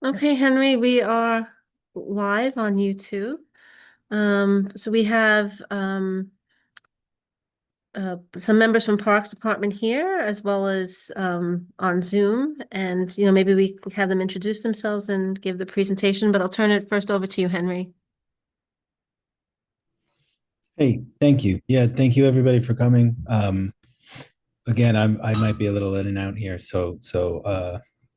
Okay, Henry, we are live on YouTube. So we have some members from Parks Department here as well as on Zoom. And, maybe we can have them introduce themselves and give the presentation, but I'll turn it first over to you, Henry. Hey, thank you. Yeah, thank you everybody for coming. Again, I might be a little in and out here, so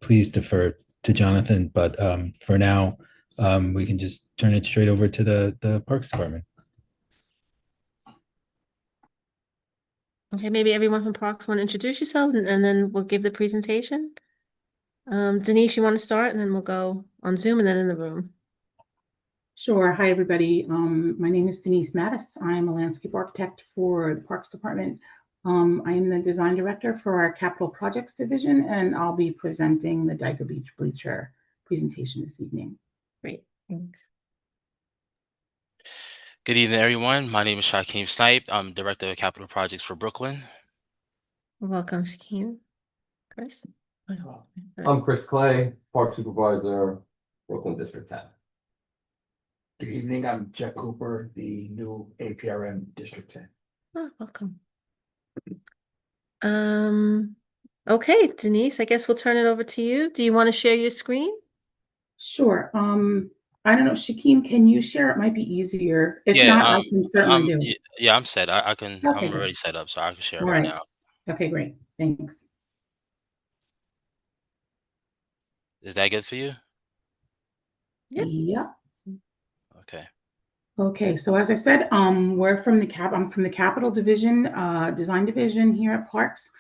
please defer to Jonathan. But for now, we can just turn it straight over to the Parks Department. Okay, maybe everyone from Parks want to introduce yourself and then we'll give the presentation. Denise, you want to start and then we'll go on Zoom and then in the room. Sure. Hi, everybody. My name is Denise Mattis. I'm a landscape architect for the Parks Department. I am the design director for our capital projects division, and I'll be presenting the Diker Beach bleacher presentation this evening. Great, thanks. Good evening, everyone. My name is Shakeem Snipe. I'm Director of Capital Projects for Brooklyn. Welcome, Shakeem. Chris? I'm Chris Clay, Park Supervisor, Brooklyn District 10. Good evening, I'm Jeff Cooper, the new APRM District 10. Oh, welcome. Okay, Denise, I guess we'll turn it over to you. Do you want to share your screen? Sure. I don't know, Shakeem, can you share? It might be easier. If not, I can certainly do it. Yeah, I'm set. I can. Okay, I'm good. already set up, so I can share All right right. now. Okay, great. Thanks. Is that good for you? Yep. Yep. Okay. Okay, so as I said, I'm from the Capital Division, Design Division here at Parks.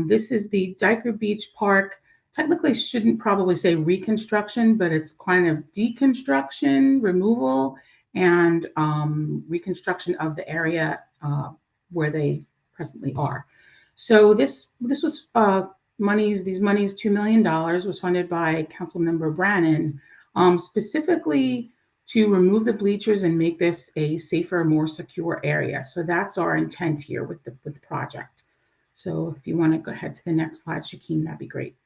This is the Diker Beach Park. Technically, shouldn't probably say reconstruction, but it's kind of deconstruction, removal, and reconstruction of the area where they presently are. So this was these monies, $2 million was funded by Councilmember Brannan, specifically to remove the bleachers and make this a safer, more secure area. So that's our intent here with the project. So if you want to go ahead to the next slide, Shakeem, that'd be great.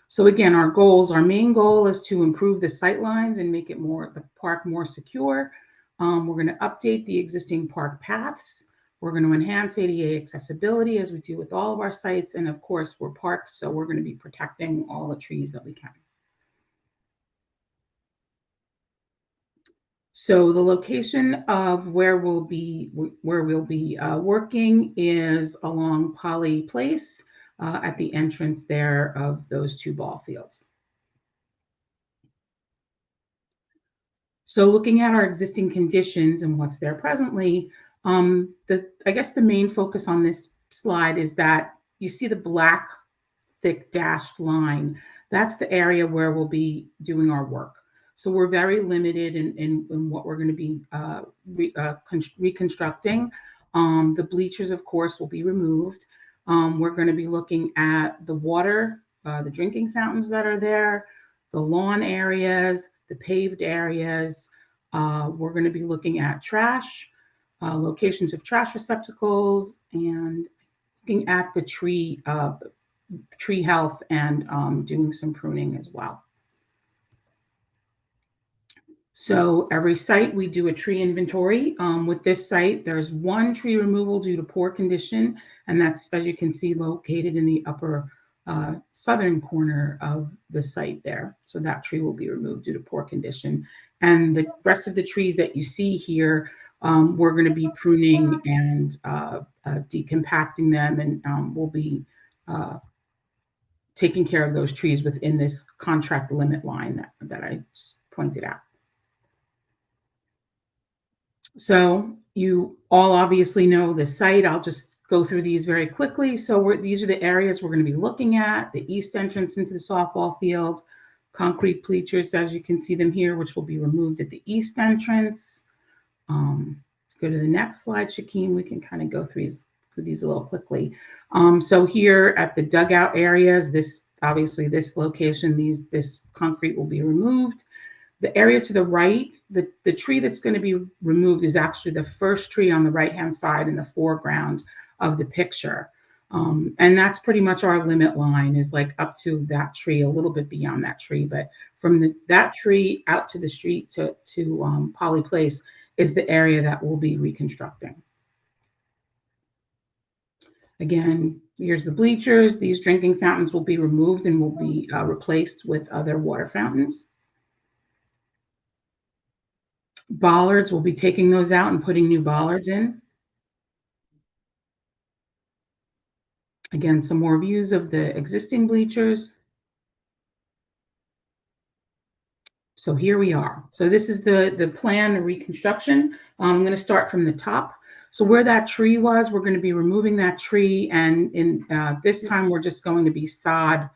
So again, our main goal is to improve the sight lines and make the park more secure. We're going to update the existing park paths. We're going to enhance ADA accessibility as we do with all of our sites. And of course, we're parks, so we're going to be protecting all the trees that we can. So the location of where we'll be working is along Poly Place at the entrance there of those two ball fields. So looking at our existing conditions and what's there presently, I guess the main focus on this slide is that you see the black thick dashed line. That's the area where we'll be doing our work. So we're very limited in what we're going to be reconstructing. The bleachers, of course, will be removed. We're going to be looking at the water, the drinking fountains that are there, the lawn areas, the paved areas. We're going to be looking at trash, locations of trash receptacles, and looking at the tree health and doing some pruning as well. So every site we do a tree inventory. With this site, there's one tree removal due to poor condition, and that's, as you can see, located in the upper southern corner of the site there. So that tree will be removed due to poor condition. And the rest of the trees that you see here, we're going to be pruning and decompacting them, and we'll be taking care of those trees within this contract limit line that I pointed out. So you all obviously know the site. I'll just go through these very quickly. So these are the areas we're going to be looking at: the east entrance into the softball field, concrete bleachers, as you can see them here, which will be removed at the east entrance. Go to the next slide, Shakeem. We can kind of go through these a little quickly. So here at the dugout areas, this location, this concrete will be removed. The area to the right, the tree that's going to be removed is actually the first tree on the right-hand side in the foreground of the picture. And that's pretty much our limit line, is like up to that tree, a little bit beyond that tree. But from that tree out to the street to Polly Place is the area that we'll be reconstructing. Again, here's the bleachers. These drinking fountains will be removed and will be replaced with other water fountains. Bollards, we'll be taking those out and putting new bollards in. Again, some more views of the existing bleachers. So here we are. So this is the plan of reconstruction. I'm going to start from the top. So where that tree was, we're going to be removing that tree, and in this time we're just going to be sodding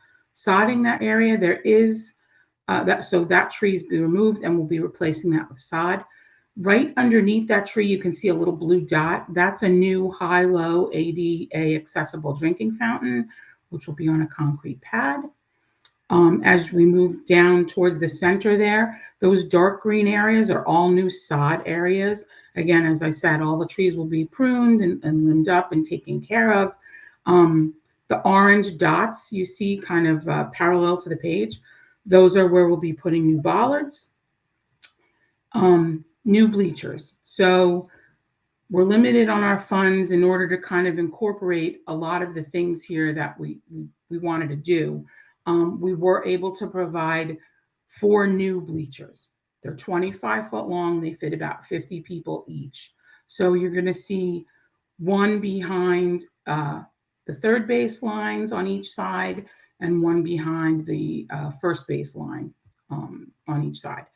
that area. There is so that tree is being removed, and we'll be replacing that with sod. Right underneath that tree, you can see a little blue dot. That's a new high-low ADA accessible drinking fountain, which will be on a concrete pad. As we move down towards the center there, those dark green areas are all new sod areas. Again, as I said, all the trees will be pruned and limbed up and taken care of. The orange dots you see kind of parallel to the page, those are where we'll be putting new bollards. New bleachers. So we're limited on our funds in order to kind of incorporate a lot of the things here that we wanted to do. We were able to provide 4 new bleachers. They're 25 foot long. They fit about 50 people each. So you're going to see one behind the third base lines on each side and one behind the first base line on each side.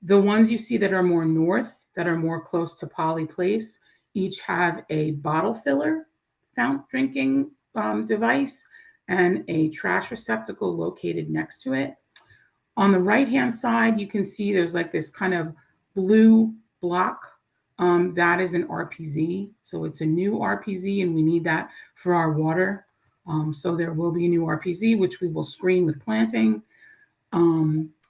The ones you see that are more north, that are more close to Polly Place, each have a bottle filler fountain drinking device and a trash receptacle located next to it. On the right-hand side, you can see there's like this kind of blue block. That is an RPZ. So it's a new RPZ, and we need that for our water. So there will be a new RPZ, which we will screen with planting.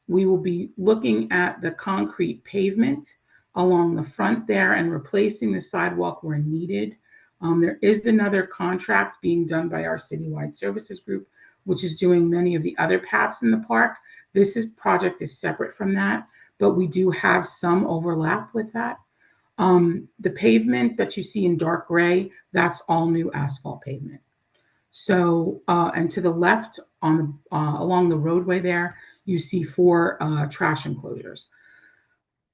We will be looking at the concrete pavement along the front there and replacing the sidewalk where needed. There is another contract being done by our citywide services group, which is doing many of the other paths in the park. This project is separate from that, but we do have some overlap with that. The pavement that you see in dark gray, that's all new asphalt pavement. So, and to the left on along the roadway there, you see 4 trash enclosures.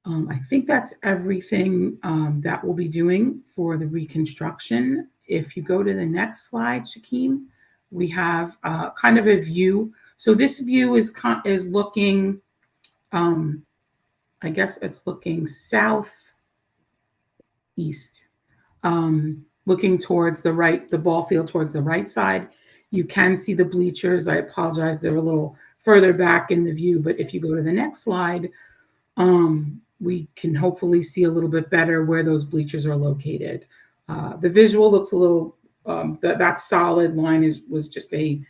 I think that's everything that we'll be doing for the reconstruction. If you go to the next slide, Shakeem, we have kind of a view. So this view is looking, I guess it's looking southeast, looking towards the right, the ball field towards the right side. You can see the bleachers. I apologize, they're a little further back in the view, but if you go to the next slide, we can hopefully see a little bit better where those bleachers are located. The visual looks a little, that solid line was just a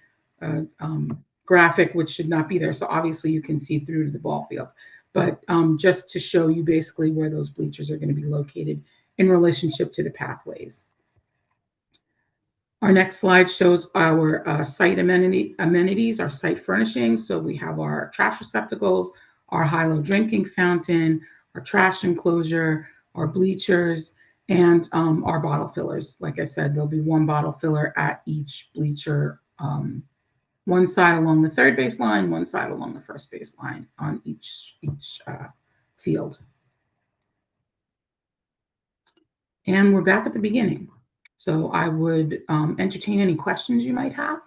graphic which should not be there. So obviously you can see through to the ball field. But just to show you basically where those bleachers are going to be located in relationship to the pathways. Our next slide shows our site amenities, our site furnishings. So we have our trash receptacles, our high-low drinking fountain, our trash enclosure, our bleachers, and our bottle fillers. Like I said, there'll be 1 bottle filler at each bleacher, one side along the third base line, one side along the first base line on each field. And we're back at the beginning. So I would entertain any questions you might have.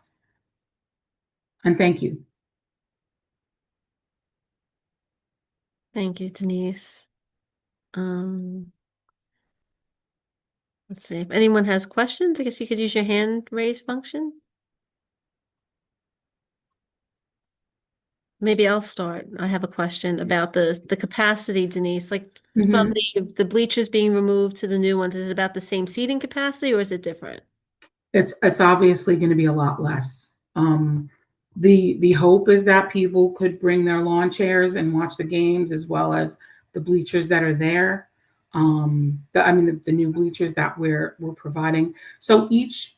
And thank you. Thank you, Denise. Let's see, if anyone has questions, I guess you could use your hand raise function. Maybe I'll start. I have a question about the capacity, Denise, like from the bleachers being removed to the new ones, is it about the same seating capacity or is it different? It's obviously going to be a lot less. The hope is that people could bring their lawn chairs and watch the games as well as the bleachers that are there. the new bleachers that we're providing. So each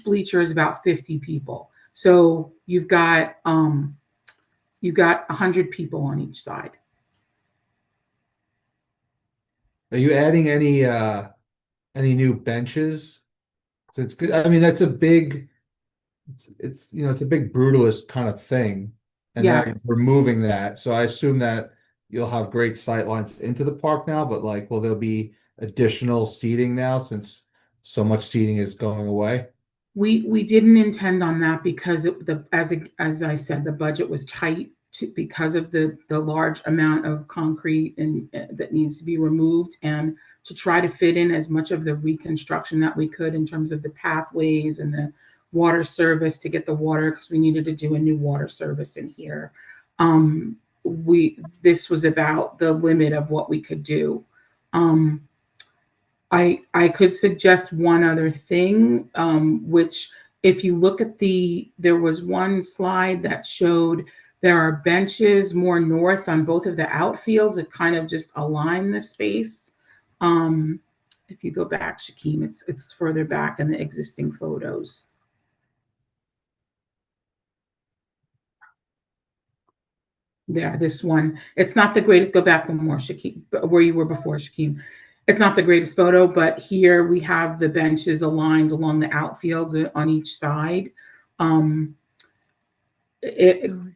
bleacher is about 50 people. So you've got 100 people on each side. Are you adding any new benches? So it's good. I mean, that's a big, it's a big brutalist kind of thing. And now you're Yes. removing that. So I assume that you'll have great sight lines into the park now, but like, will there be additional seating now since so much seating is going away? We didn't intend on that because as I said, the budget was tight because of the large amount of concrete and that needs to be removed, and to try to fit in as much of the reconstruction that we could in terms of the pathways and the water service to get the water, because we needed to do a new water service in here. This was about the limit of what we could do. I could suggest one other thing, which if you look at there was one slide that showed there are benches more north on both of the outfields that kind of just align the space. If you go back, Shakeem, it's further back in the existing photos. There, this one. It's not the greatest. Go back one more, Shakeem, where you were before, Shakeem. It's not the greatest photo, but here we have the benches aligned along the outfields on each side.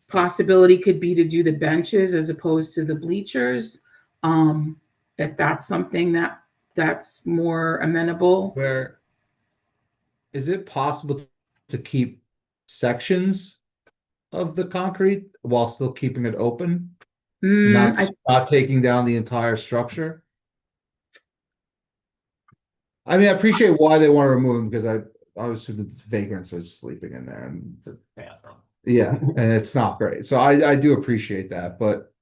Possibility could be to do the benches as opposed to the bleachers. If that's something that's more amenable. Where is it possible to keep sections of the concrete while still keeping it open? Not taking down the entire structure? I mean, I appreciate why they want to remove them, because I was assuming vagrants are sleeping in there, and it's a bathroom. Yeah, and it's not great. So I do appreciate that, but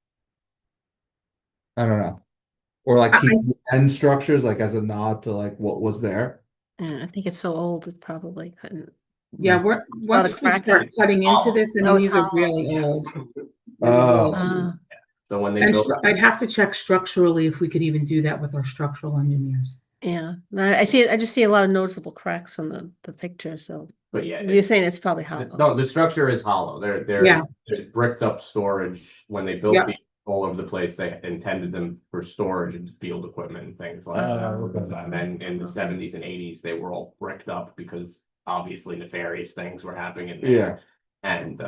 I don't know. Or like keep the end structures like as a nod to like what was there. Yeah, I think it's so old, it probably couldn't. Yeah, once we start cutting into this, and these are really old. So when they I'd have to check structurally if we could even do that with our structural engineers. Yeah, I just see a lot of noticeable cracks on the picture. So, but yeah, you're saying it's probably hollow. No, the structure is hollow. There's bricked up storage. When they built these all over the place, they intended them for storage and field equipment and things like that. And then in the 70s and 80s, they were all bricked up because obviously nefarious things were happening in there. And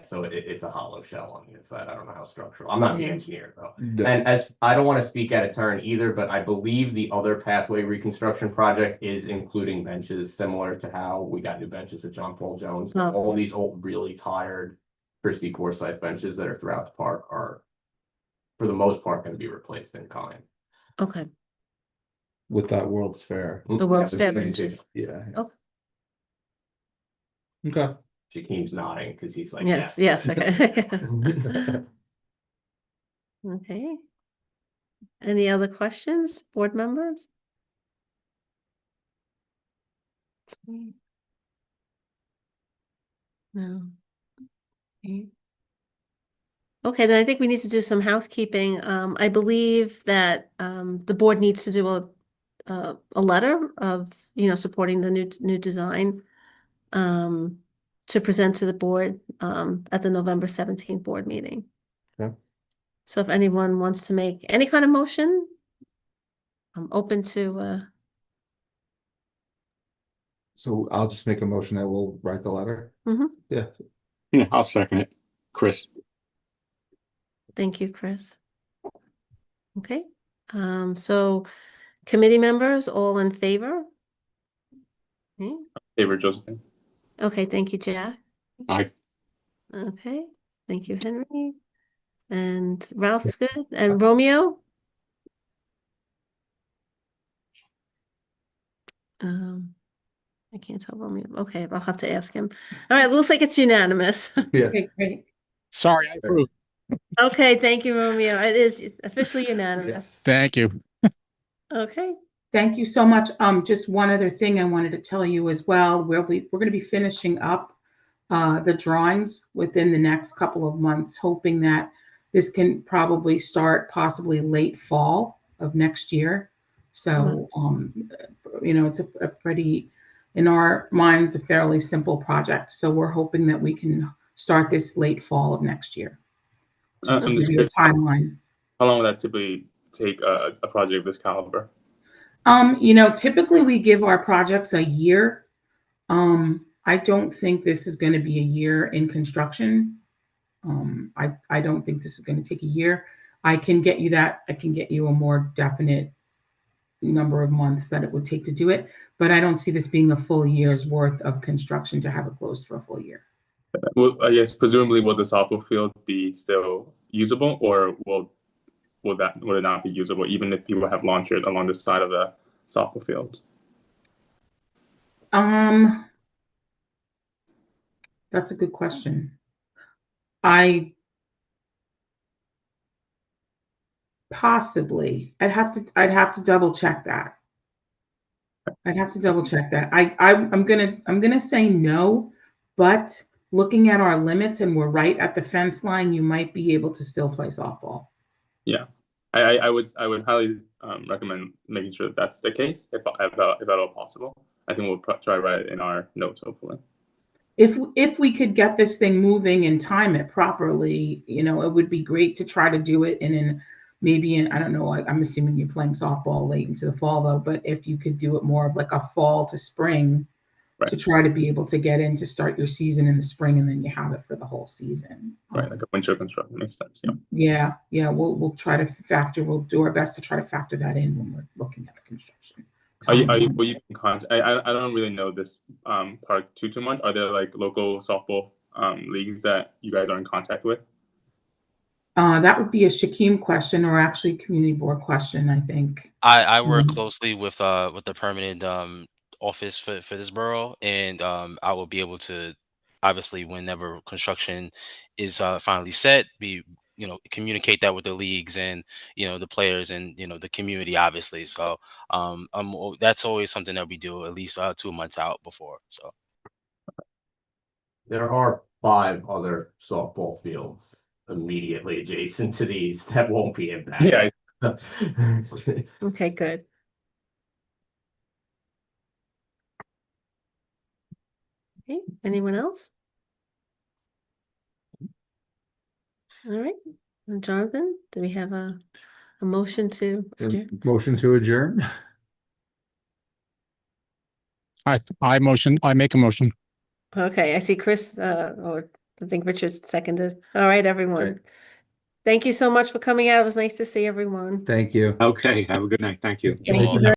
so it's a hollow shell on the inside. I don't know how structural. I'm not the engineer though. And as I don't want to speak out of turn either, but I believe the other pathway reconstruction project is including benches, similar to how we got new benches at John Paul Jones. All these old, really tired Christie Forsyth benches that are throughout the park are, for the most part, going to be replaced in kind. Okay. With that World's Fair. The World's Fair benches. Yeah. Okay. Okay. Shakeem's nodding because he's like, yes. Okay. Okay. Any other questions, board members? No. Okay, then I think we need to do some housekeeping. I believe that the board needs to do a letter of, supporting the new design to present to the board at the November 17th board meeting. Okay. So if anyone wants to make any kind of motion, I'm open to. So I'll just make a motion that we'll write the letter. Mm-hmm. Yeah, I'll second it. Chris. Thank you, Chris. Okay. So committee members, all in favor? Okay. Favor, Josephine. Okay, thank you, Jack. Aye. Okay, thank you, Henry. And Ralph is good. And Romeo? I can't tell Romeo. Okay, I'll have to ask him. All right, looks like it's unanimous. Yeah. Okay, great. Sorry, I approve. Okay, thank you, Romeo. It is officially unanimous. Thank you. Okay. Thank you so much. Just one other thing I wanted to tell you as well. We're going to be finishing up the drawings within the next couple of months, hoping that this can probably start possibly late fall of next year. So, it's a pretty, in our minds, a fairly simple project. So we're hoping that we can start this late fall of next year. Just to I'm give just you a curious, timeline. how long would that typically take a project of this caliber? Typically we give our projects a year. I don't think this is going to be a year in construction. I don't think this is going to take a year. I can get you a more definite number of months that it would take to do it, but I don't see this being a full year's worth of construction to have it closed for a full year. Well, I guess presumably will the softball field be still usable, or will it not be usable even if people have launchers along the side of the softball field? That's a good question. Possibly. I'd have to double check that. I'm gonna say no, but looking at our limits and we're right at the fence line, you might be able to still play softball. Yeah, I would highly recommend making sure that that's the case if at all possible. I think we'll try to write it in our notes hopefully. If we could get this thing moving and time it properly, it would be great to try to do it I don't know, I'm assuming you're playing softball late into the fall though, but if you could do it more of like a fall to spring to try to be able to get in to start your season in the spring and then you have it for the whole season. Right, like a winter construction makes sense. Yeah. Yeah. We'll do our best to try to factor that in when we're looking at the construction. Will you in contact? I don't really know this park too much. Are there like local softball leagues that you guys are in contact with? That would be a Shaquem question, or actually community board question, I think. I work closely with the permanent office for this borough, and I will be able to, obviously, whenever construction is finally set, communicate that with the leagues and the players and the community, obviously. So that's always something that we do at least 2 months out before. So There are 5 other softball fields immediately adjacent to these that won't be impacted. Yeah. Okay, good. Okay, anyone else? All right. And Jonathan, do we have a motion to adjourn? Motion to adjourn. I make a motion. Okay, I see Chris, or I think Richard seconded. All right, everyone. Okay. Thank you so much for coming out. It was nice to see everyone. Thank you. Okay, have a good night. Thank you. Thank you very